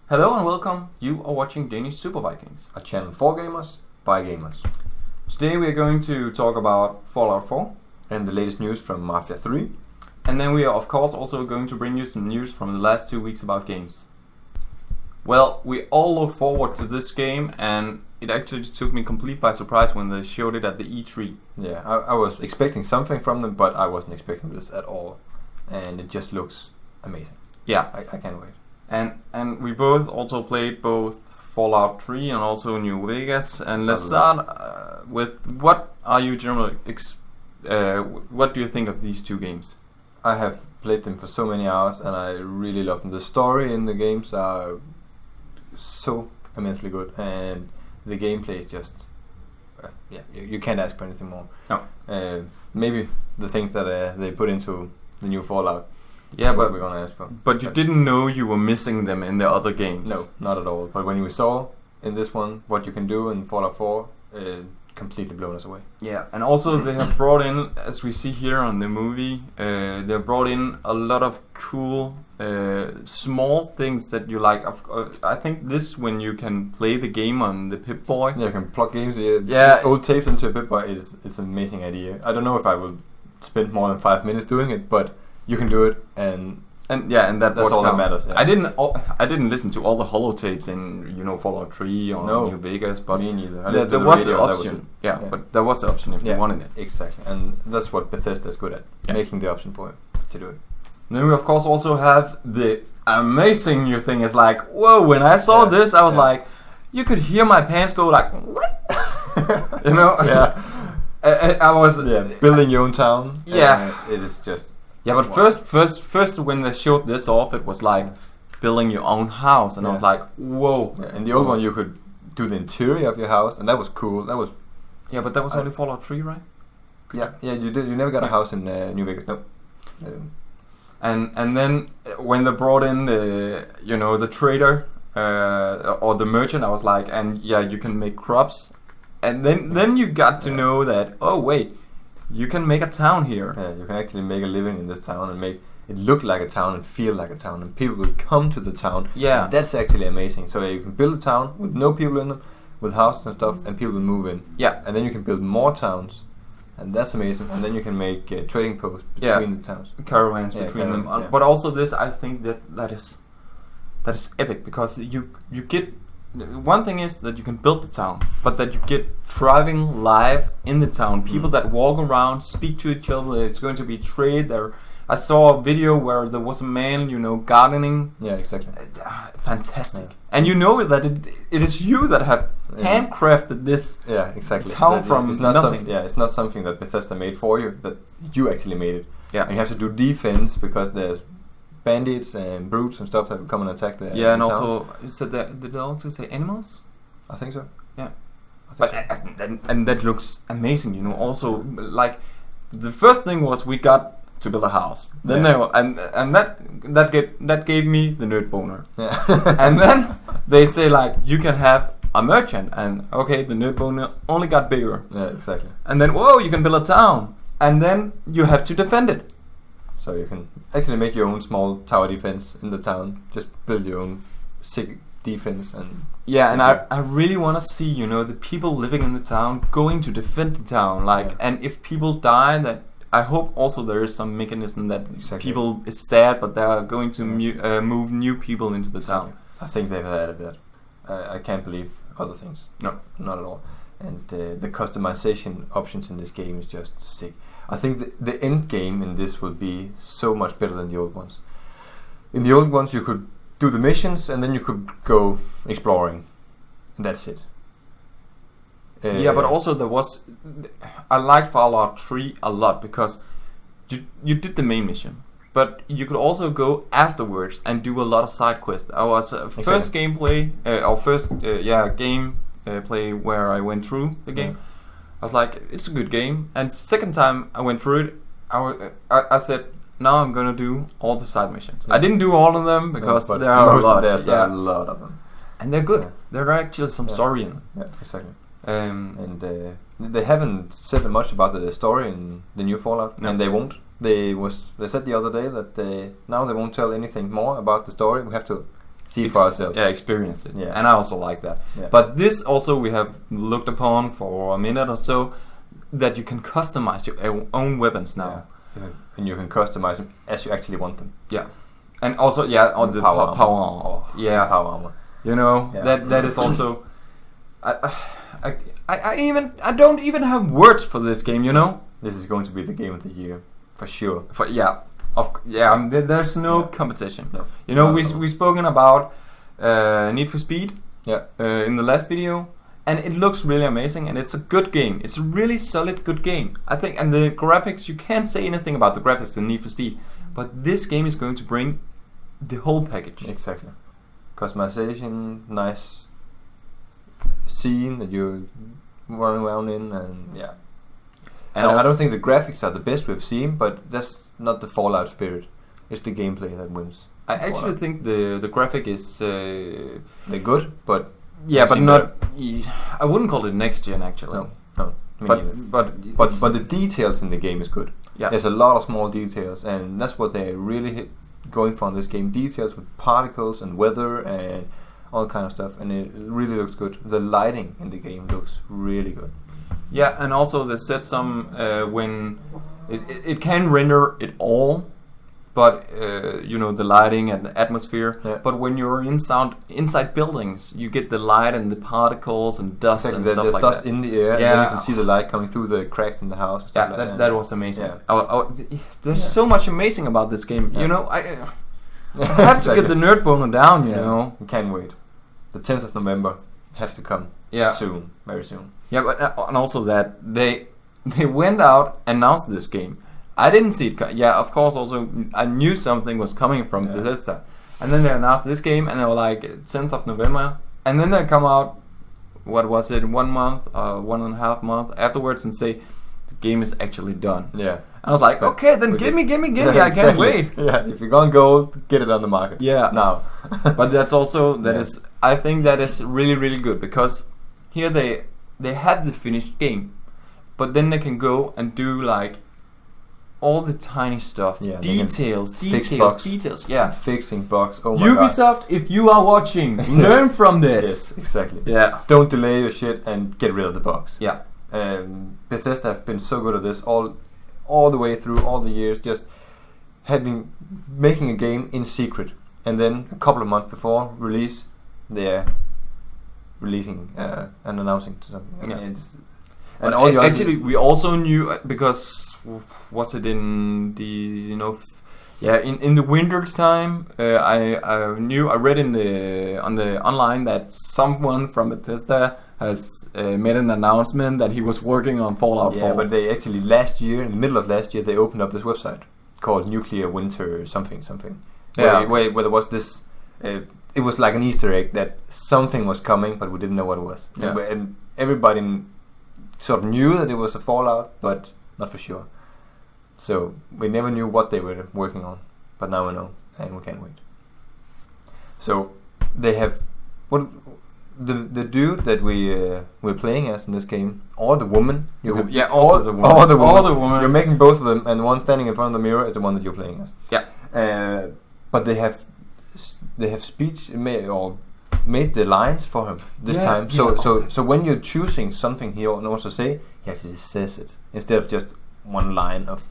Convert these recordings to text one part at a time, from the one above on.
Hello and welcome. You are watching Danish Super Vikings, A channel for gamers, by gamers. Today we are going to talk about Fallout 4, And the latest news from Mafia 3. and then we are of course also going to bring you some news from the last 2 weeks about games. Well, we all look forward to this game, and it actually took me complete by surprise when they showed it at the E3. Yeah, I was expecting something from them, but I wasn't expecting this at all. And it just looks amazing. Yeah, I can't wait. and we both also played both Fallout 3 and also New Vegas. And let's Lovely. start with what are you generally what do you think of these two games? I have played them for so many hours and I really love them. The story in the games are so immensely good, and the gameplay is just you can't ask for anything more. No. Maybe the things that they put into the new Fallout. Yeah, is what but we're gonna ask for. But you didn't know you were missing them in the other games. No, not at all. But when we saw in this one what you can do in Fallout 4, completely blown us away. Yeah, and also they have brought in, as we see here on the movie, they have brought in a lot of cool small things that you like. I think this, when you can play the game on the Pip-Boy. Yeah, you can plug games, old tapes into a Pip-Boy. It's an amazing idea. I don't know if I will spend more than 5 minutes doing it, but you can do it, and that's all that matters. Yeah. I didn't listen to all the holotapes in Fallout 3 or New Vegas, but me neither. There was the option. But there was the option if you wanted it. Exactly, and that's what Bethesda is good at, making the option for you to do it. And then we of course also have the amazing new thing. Is like, whoa! When I saw this, I was like, you could hear my pants go like, what? Yeah. I was building your own town. Yeah, it is just. Yeah, but first when they showed this off, it was like building your own house, and I was like, whoa. Yeah, in the old one, you could do the interior of your house, and that was cool. That was. Yeah, but that was only Fallout 3, right? Yeah, you did. You never got a house in New Vegas, no. And then when they brought in the trader or the merchant, I was like, and you can make crops, and then you got to know that, oh wait, you can make a town here. Yeah, you can actually make a living in this town and make it look like a town and feel like a town, and people will come to the town. Yeah, that's actually amazing. So you can build a town with no people in them, with houses and stuff, and people will move in. Yeah, and then you can build more towns, and that's amazing. And then you can make trading posts between the towns, caravans between them. Yeah. But also this, I think that is epic, because you get. One thing is that you can build the town, but that you get thriving live in the town. People that walk around, speak to each other. It's going to be trade there. I saw a video where there was a man, gardening. Yeah, exactly. Fantastic. Yeah. And you know that it is you that have handcrafted this. Yeah, exactly. Town from nothing. It's not something that Bethesda made for you. That you actually made it. Yeah, and you have to do defense because there's bandits and brutes and stuff that will come and attack the and town. Also you said that, did they also say animals? I think so. Yeah, and that looks amazing. Also, like the first thing was we got to build a house. Then they were, and that gave me the nerd boner. Yeah. And then they say like you can have a merchant, and okay, the nerd boner only got bigger. Yeah, exactly. And then whoa, you can build a town, and then you have to defend it. So you can actually make your own small tower defense in the town. Just build your own sick defense and. Yeah, and I really want to see the people living in the town going to defend the town. And if people die, that I hope also there is some mechanism that people is sad, but they are going to move new people into the town. I think they've added that. I can't believe other things. No, not at all. And the customization options in this game is just sick. I think the end game in this will be so much better than the old ones. In the old ones, you could do the missions and then you could go exploring, and that's it. But also I like Fallout 3 a lot because you did the main mission, but you could also go afterwards and do a lot of side quests. I was first gameplay play where I went through the game. I was like, it's a good game. And second time I went through it, I said, now I'm gonna do all the side missions. I didn't do all of them because there are a lot. There's a lot of them, and they're good. There are actually some story in them. Yeah, exactly. And they haven't said much about the story in the new Fallout, and they won't. They said the other day that now they won't tell anything more about the story. We have to see it for ourselves. Yeah, experience it. Yeah. And I also like that. Yeah. But this also we have looked upon for a minute or so, that you can customize your own weapons now. Yeah. And you can customize them as you actually want them. Yeah. And also, on the power armor. Oh, Yeah. Power armor. You know, that is also... I don't even have words for this game, you know? This is going to be the game of the year, for sure. There's no competition. No. You know, we spoken about Need for Speed in the last video, and it looks really amazing, and it's a good game. It's a really solid, good game, I think. And the graphics, you can't say anything about the graphics in Need for Speed, but this game is going to bring the whole package. Exactly. Customization, nice scene that you're running around in, and yeah. And I don't think the graphics are the best we've seen, but that's not the Fallout spirit. It's the gameplay that wins. I actually think the graphic is they're good, but but not. I wouldn't call it next gen actually. No. But the details in the game is good. Yeah. There's a lot of small details, and that's what they're really going for in this game. Details with particles and weather and all kind of stuff, and it really looks good. The lighting in the game looks really good. Yeah, and also they said some when it can render it all, but you know, the lighting and the atmosphere. Yeah. But when you're inside buildings, you get the light and the particles and dust and stuff there's like dust that. in the air, and then you can see the light coming through the cracks in the house. And stuff like that. That was amazing. Yeah. There's so much amazing about this game. Yeah. You know, I have to get the nerd boner down. You know, I can't wait. The 10th of November has to come. Soon, very soon. Yeah, but and also that they went out, announced this game. I didn't see it. Of course. Also, I knew something was coming from Bethesda, and then they announced this game, and they were like 10th of November, and then they come out. What was it? 1 month, 1.5 months afterwards, and say the game is actually done. Yeah. And I was like, okay, then give me. I can't wait. Yeah, if you're going gold, get it on the market. Yeah. Now. But that's also I think that is really, really good, because here they have the finished game, but then they can go and do like all the tiny stuff, details. Yeah, fixing bugs. Oh my Ubisoft, God. if you are watching, learn from this. Yes, exactly. Yeah, don't delay your shit and get rid of the bugs. Yeah, Bethesda have been so good at this all the way through all the years, just making a game in secret, and then a couple of months before release, they're releasing and announcing something. Yeah. And all actually, we also knew, because was it in the in the winter's time? I read on the online that someone from Bethesda has made an announcement that he was working on Fallout 4. Yeah, but they actually in the middle of last year, they opened up this website called Nuclear Winter something. Yeah, where there was this. It was like an Easter egg that something was coming, but we didn't know what it was. Yeah. And everybody sort of knew that it was a Fallout, but not for sure. So we never knew what they were working on, but now we know, and we can't wait. So they have the dude that we're playing as in this game, or the woman. The woman. You're making both of them, and the one standing in front of the mirror is the one that you're playing as. Yeah. But they have speech made the lines for him this time. So when you're choosing something he wants to say, he actually says it instead of just one line of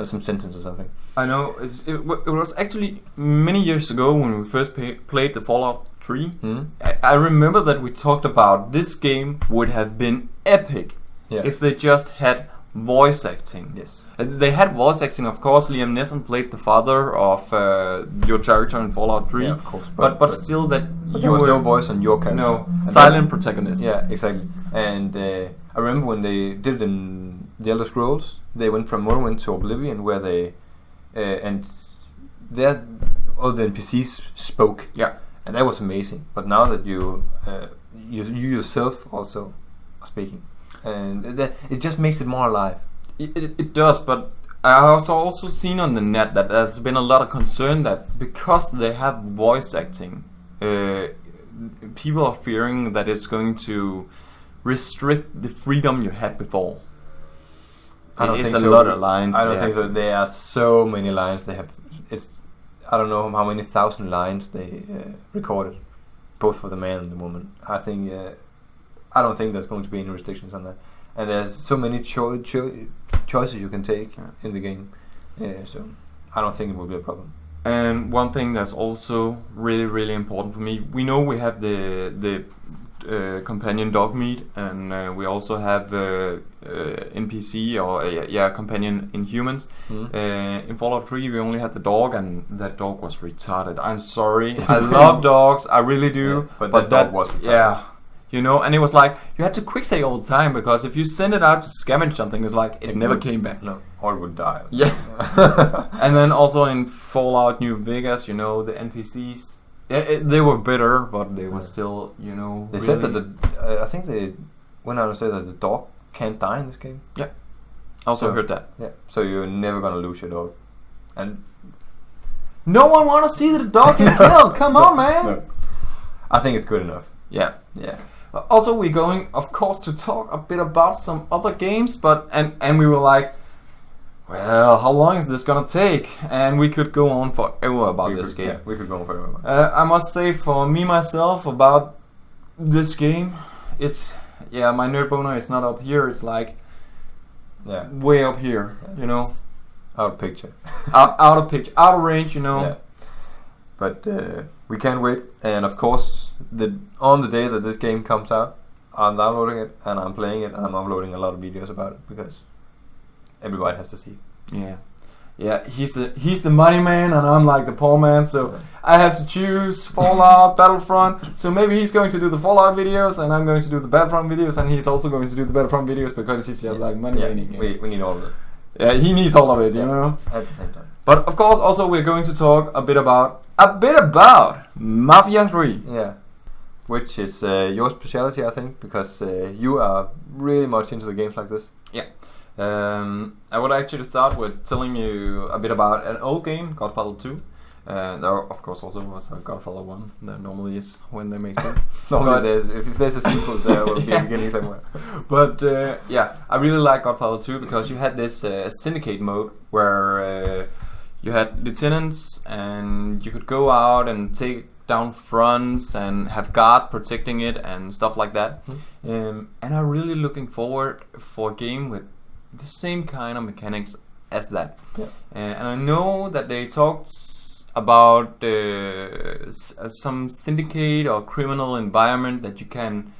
some sentence or something. I know it was actually many years ago when we first played the Fallout 3. Mm-hmm. I remember that we talked about this game would have been epic if they just had voice acting. Yes. They had voice acting, of course. Liam Neeson played the father of your character in Fallout 3. Yeah, of course. But still, that there was no voice on your character. No, silent protagonist. Yeah, exactly. And I remember when they did it in the Elder Scrolls, they went from Morrowind to Oblivion, where they and there all the NPCs spoke. Yeah, and that was amazing. But now that you yourself also are speaking, and it just makes it more alive. It does, but I also seen on the net that there's been a lot of concern that because they have voice acting, people are fearing that it's going to restrict the freedom you had before. I don't think a so. lot of lines. I don't think so. There are so many lines they have. I don't know how many thousand lines they recorded, both for the man and the woman. I think I don't think there's going to be any restrictions on that. And there's so many choices you can take in the game, so I don't think it will be a problem. And one thing that's also really, really important for me, we know we have the companion dog meat, and we also have NPC or companion in humans. In Fallout 3 we only had the dog, and that dog was retarded. I'm sorry, I love dogs, I really do, but that dog was retarded. Yeah. You know, and it was like you had to quick save all the time, because if you send it out to scavenge something, it's like it never came back. No, or it would die. Yeah. And then also in Fallout New Vegas, you know, the NPCs, they were bitter, but they were still, you know. They said that I think they went out and said that the dog can't die in this game. Yeah. Also heard that. Yeah. So you're never gonna lose your dog, and no one wanna see the dog get killed. Come on, man. No. I think it's good enough. Yeah. Yeah. Also, we're going, of course, to talk a bit about some other games, but and we were like, well, how long is this gonna take? And we could go on forever about this game. Yeah, we could go on forever. I must say, for me myself, about this game, it's my nerd boner is not up here. It's like way up here, you know, out of picture, out of picture, out of range, you know. Yeah. But we can't wait, and of course, on the day that this game comes out, I'm downloading it and I'm playing it and I'm uploading a lot of videos about it, because everybody has to see. Yeah. He's the money man, and I'm like the poor man. So I have to choose Fallout, Battlefront. So maybe he's going to do the Fallout videos, and I'm going to do the Battlefront videos, and he's also going to do the Battlefront videos, because he's just like money making. We need all of it. Yeah, he needs all of it, you know. At the same time. But of course, also we're going to talk a bit about Mafia 3. Yeah. Which is your specialty, I think, because you are really much into the games like this. Yeah. I would actually start with telling you a bit about an old game, Godfather 2. There, of course, also was a Godfather 1. There normally is when they make it. Normally, if there's a sequel, there will be a beginning somewhere. But I really like Godfather 2, because you had this syndicate mode where you had lieutenants, and you could go out and take down fronts and have guards protecting it and stuff like that. And I'm really looking forward for a game with the same kind of mechanics as that. And I know that they talked about some syndicate or criminal environment that you can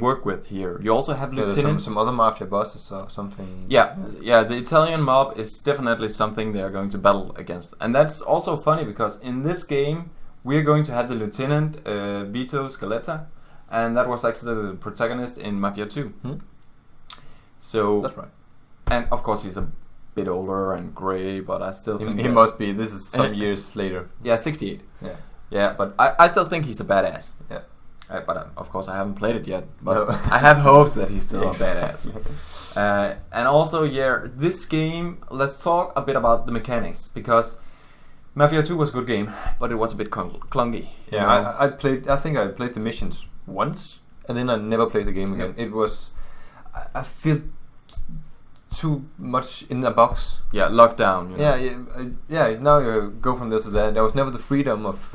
work with here. You also have lieutenants. Some other mafia bosses or something. Yeah. The Italian mob is definitely something they are going to battle against, and that's also funny, because in this game we are going to have the lieutenant Vito Scaletta, and that was actually the protagonist in Mafia 2. So that's right. And of course he's a bit older and grey, but I still think he must be. This is some years later. Yeah, 68. Yeah, but I still think he's a badass. Yeah. But of course I haven't played it yet, but I have hopes that he's still a badass. And also, this game, let's talk a bit about the mechanics, because Mafia 2 was a good game, but it was a bit clunky. Yeah, I think I played the missions once, and then I never played the game again. It was, I feel too much in a box. Yeah, locked down. You know? Now you go from this to that. There was never the freedom of.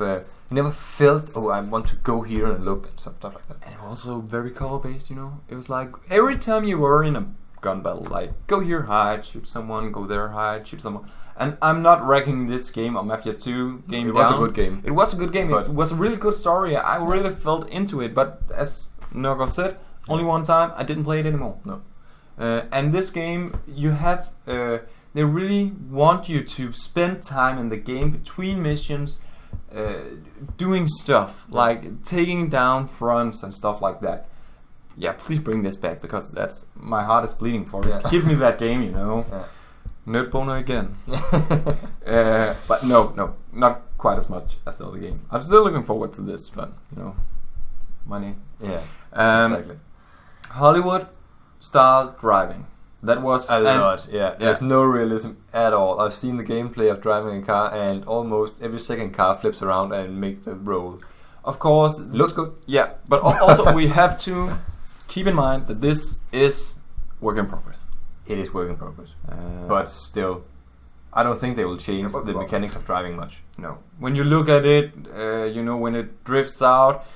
You never felt, I want to go here and look and stuff like that. And it was also very cover based, you know. It was like every time you were in a gun battle, like go here, hide, shoot someone, go there, hide, shoot someone. And I'm not ranking this game or Mafia 2 game down. It was a good game. It was a good game. It was a really good story. I really felt into it. But as Nurgle said, only one time, I didn't play it anymore. No. And this game, you have, they really want you to spend time in the game between missions, doing stuff like taking down fronts and stuff like that. Yeah, please bring this back, because that's my heart is bleeding for it. Give me that game, you know. Nerd boner again. But no, not quite as much as the other game. I'm still looking forward to this, but you know, money. Yeah, exactly. Hollywood style driving. That was a lot. There's no realism at all. I've seen the gameplay of driving a car, and almost every second car flips around and makes the roll. Of course, looks good. Yeah, but also we have to keep in mind that this is work in progress. It is work in progress, but still, I don't think they will change Yeah, the mechanics of driving much. No. When you look at it, when it drifts out,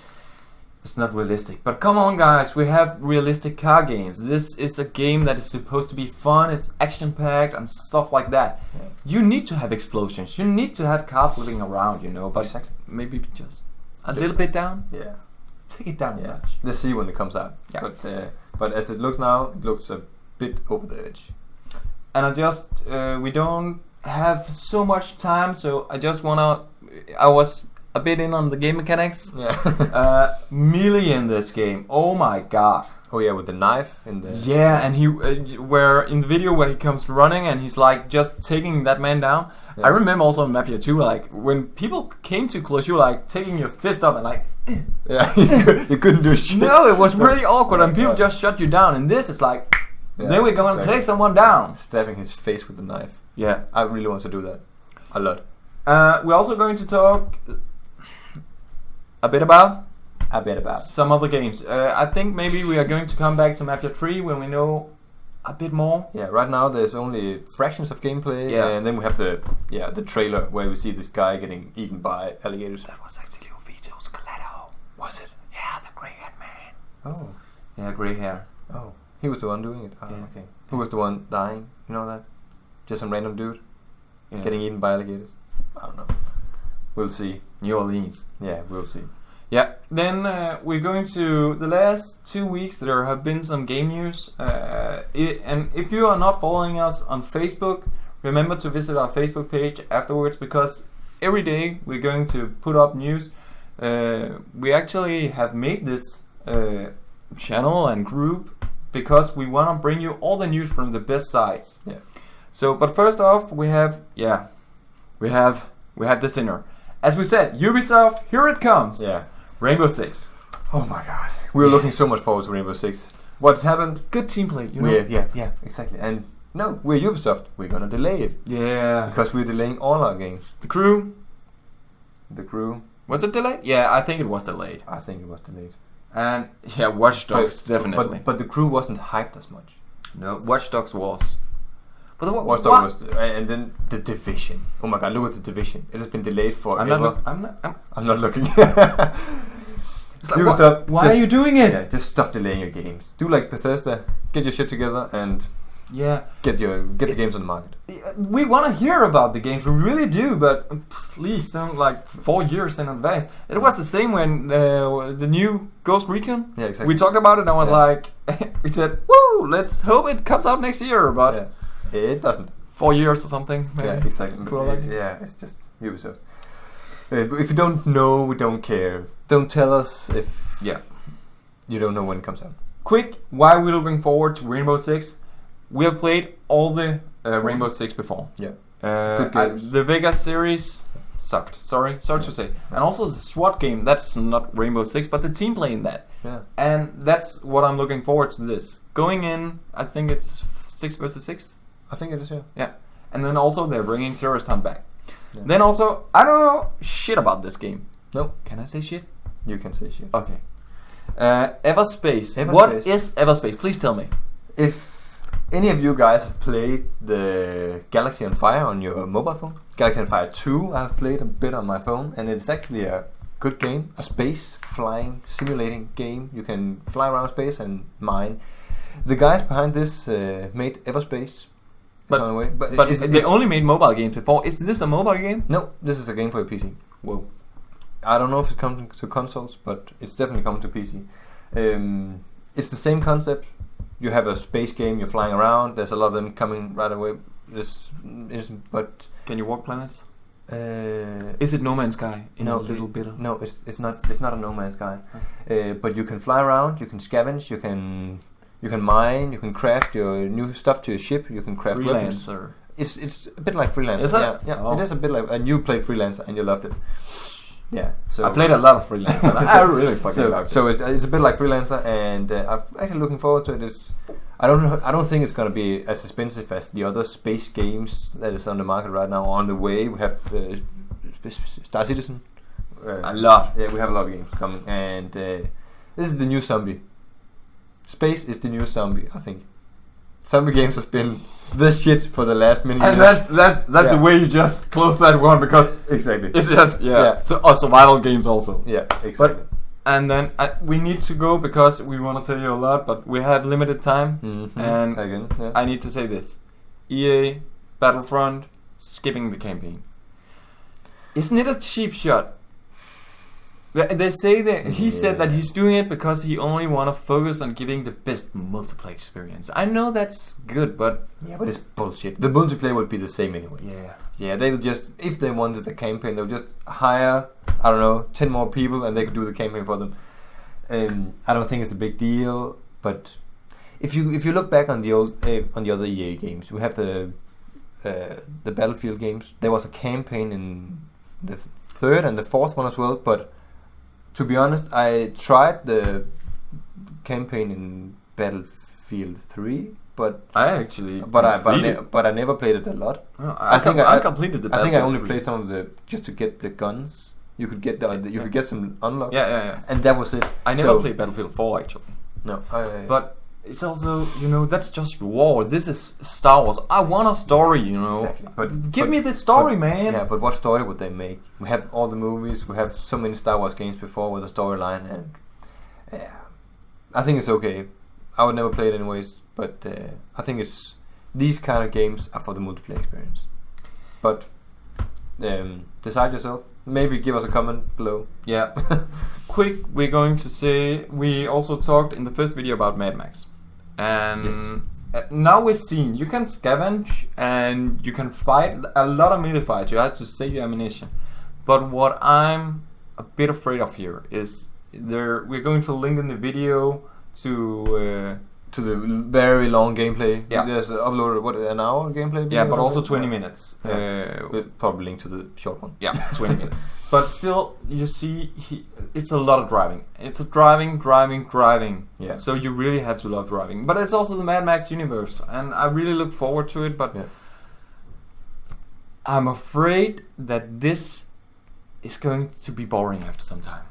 it's not realistic. But come on, guys, we have realistic car games. This is a game that is supposed to be fun. It's action-packed and stuff like that. Yeah. You need to have explosions. You need to have cars flipping around, But Exactly. maybe just a little bit down. Yeah. Take it down a Yeah. notch. Let's see when it comes out. Yeah. But as it looks now, it looks a bit over the edge. And we don't have so much time, so I just I was a bit in on the game mechanics. Yeah. Melee in this game, oh my god. Oh yeah, with the knife in the... Yeah, and he where in the video where he comes running and he's like just taking that man down. Yeah. I remember also in Mafia 2, like when people came too close, you were like taking your fist up and like... Yeah, you couldn't do shit. No, it was really awkward and people just shut you down. And this is like, then we're going to take someone down. Stabbing his face with the knife. Yeah. I really want to do that. A lot. We're also going to talk a bit about some other games. I think maybe we are going to come back to Mafia 3 when we know a bit more. Yeah, right now there's only fractions of gameplay, and then we have the trailer where we see this guy getting eaten by alligators. That was actually Vito's Coletto. Was it? Yeah, the grey-haired man. Oh. Yeah, grey hair. Oh. He was the one doing it? Oh, Yeah. okay. Who was the one dying? You know that? Just some random dude getting eaten by alligators? I don't know. We'll see. New Orleans. Yeah, we'll see. Yeah, then we're going to the last 2 weeks. There have been some game news, and if you are not following us on Facebook, remember to visit our Facebook page afterwards, because every day we're going to put up news. We actually have made this channel and group because we want to bring you all the news from the best sites. Yeah. So, but first off, we have the sinner. As we said, Ubisoft, here it comes. Yeah. Rainbow Six. Oh my god. We were looking so much forward to Rainbow Six. What happened? Good team play, you know? Yeah, exactly. And no, we're Ubisoft. We're gonna delay it. Yeah. Because we're delaying all our games. The crew. Was it delayed? Yeah, I think it was delayed. I think it was delayed. And yeah, Watch Dogs, definitely. But the crew wasn't hyped as much. No, Watch Dogs was. But Watch Dogs was, and then the Division. Oh my god, look at the Division. It has been delayed forever. I'm not looking. It's like, why are you doing it? Yeah, just stop delaying your games. Do like Bethesda. Get your shit together and get the games on the market. We want to hear about the games, we really do, but please don't like 4 years in advance. It was the same when the new Ghost Recon. Yeah, exactly. We talked about it and I was like, we said, woo, let's hope it comes out next year, but it doesn't. 4 years or something. Maybe. Yeah, exactly. It's just Ubisoft. If you don't know, we don't care. Don't tell us if you don't know when it comes out. Quick, why are we looking forward to Rainbow Six? We have played all the Rainbow Six before. Yeah. Good games. The Vegas series sucked. Sorry to say. And also the SWAT game. That's not Rainbow Six, but the team play in that. Yeah. And that's what I'm looking forward to. This going in. I think it's 6 versus 6. I think it is. Yeah. And then also they're bringing Terrorist Hunt back. Yeah. Then also I don't know shit about this game. No. Can I say shit? You can say shit. Okay. Everspace. What is Everspace? Please tell me. If any of you guys have played the Galaxy on Fire on your mobile phone, Galaxy on Fire 2 I have played a bit on my phone, and it's actually a good game, a space flying simulating game. You can fly around space and mine. The guys behind this made Everspace. But they only made mobile games before. Is this a mobile game? No, this is a game for a PC. Whoa. I don't know if it's coming to consoles, but it's definitely coming to PC. It's the same concept. You have a space game, you're flying around, there's a lot of them coming right away. But can you walk planets? Is it No Man's Sky in a little bit? No, it's not a No Man's Sky. But you can fly around, you can scavenge, you can mine, you can craft your new stuff to your ship, you can craft weapons. It's a bit like Freelancer. Is it? Yeah. Oh. It is a bit like, and you played Freelancer and you loved it. Yeah, so I played a lot of Freelancer. I really fucking loved it. So it's a bit like Freelancer, and I'm actually looking forward to it. I don't think it's gonna be as expensive as the other space games that is on the market right now. On the way, we have Star Citizen. A lot. Yeah, we have a lot of games coming, and this is the new zombie. Space is the new zombie, I think. zombie games has been the shit for the last many years. And that's the way you just close that one, because exactly. it's just So survival games also. Yeah, exactly. And then we need to go because we want to tell you a lot, but we have limited time. And again, I need to say this: EA, Battlefront, skipping the campaign. Isn't it a cheap shot? They say that he said that he's doing it because he only want to focus on giving the best multiplayer experience. I know that's good, but but it's bullshit. The multiplayer would be the same anyways. Yeah, they would just, if they wanted the campaign, they would just hire, I don't know, 10 more people and they could do the campaign for them. I don't think it's a big deal, but if you look back on the old on the other EA games, we have the Battlefield games. There was a campaign in the third and the fourth one as well, but to be honest, I tried the campaign in Battlefield 3, but I never played it a lot. Oh, I completed the. I think I only played some of the just to get the guns. You could get you could get some unlocks. Yeah. And that was it. I never played Battlefield 4 actually. No, but it's also, that's just war. This is Star Wars. I want a story, Exactly. But give me the story, man. Yeah, but what story would they make? We have all the movies. We have so many Star Wars games before with a storyline, and I think it's okay. I would never play it anyways, but I think it's these kind of games are for the multiplayer experience. But decide yourself. Maybe give us a comment below. Yeah. Quick, we're going to say we also talked in the first video about Mad Max. And now we're seeing you can scavenge and you can fight a lot of melee fights. You have to save your ammunition. But what I'm a bit afraid of here is we're going to link in the video to the very long gameplay. Yeah. There's uploaded an hour gameplay video? Yeah, but also 20 minutes. We'll probably link to the short one. Yeah, 20 minutes. But still, you see, it's a lot of driving. It's a driving. Yeah. So you really have to love driving. But it's also the Mad Max universe, and I really look forward to it. But I'm afraid that this is going to be boring after some time.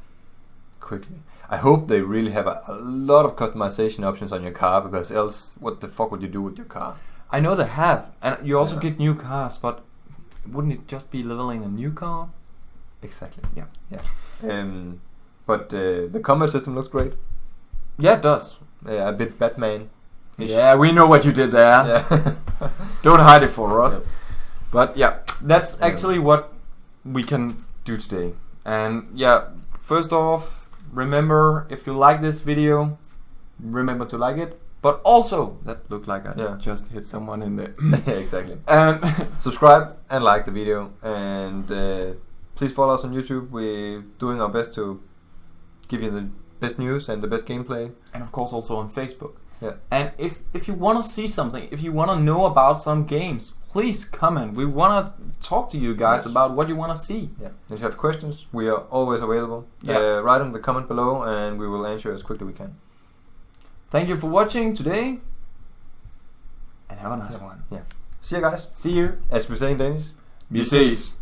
Quickly. I hope they really have a lot of customization options on your car, because else, what the fuck would you do with your car? I know they have, and you also get new cars, but wouldn't it just be leveling a new car? Exactly. Yeah. But the combat system looks great. Yeah, it does. A bit Batman. Yeah, we know what you did there. Yeah. Don't hide it for us. Yeah. But yeah, that's actually what we can do today. And first off, remember, if you like this video, remember to like it. But also, that looked like I just hit someone in there. Exactly. And subscribe and like the video, and please follow us on YouTube. We're doing our best to give you the best news and the best gameplay. And of course also on Facebook. Yeah. And if you want to see something, if you want to know about some games, please comment. We want to talk to you guys about what you want to see. Yeah. If you have questions, we are always available. Yeah. Write in the comment below and we will answer as quickly as we can. Thank you for watching today. And have a nice one. Yeah. See you guys. See you. As we say in Danish. Vi ses.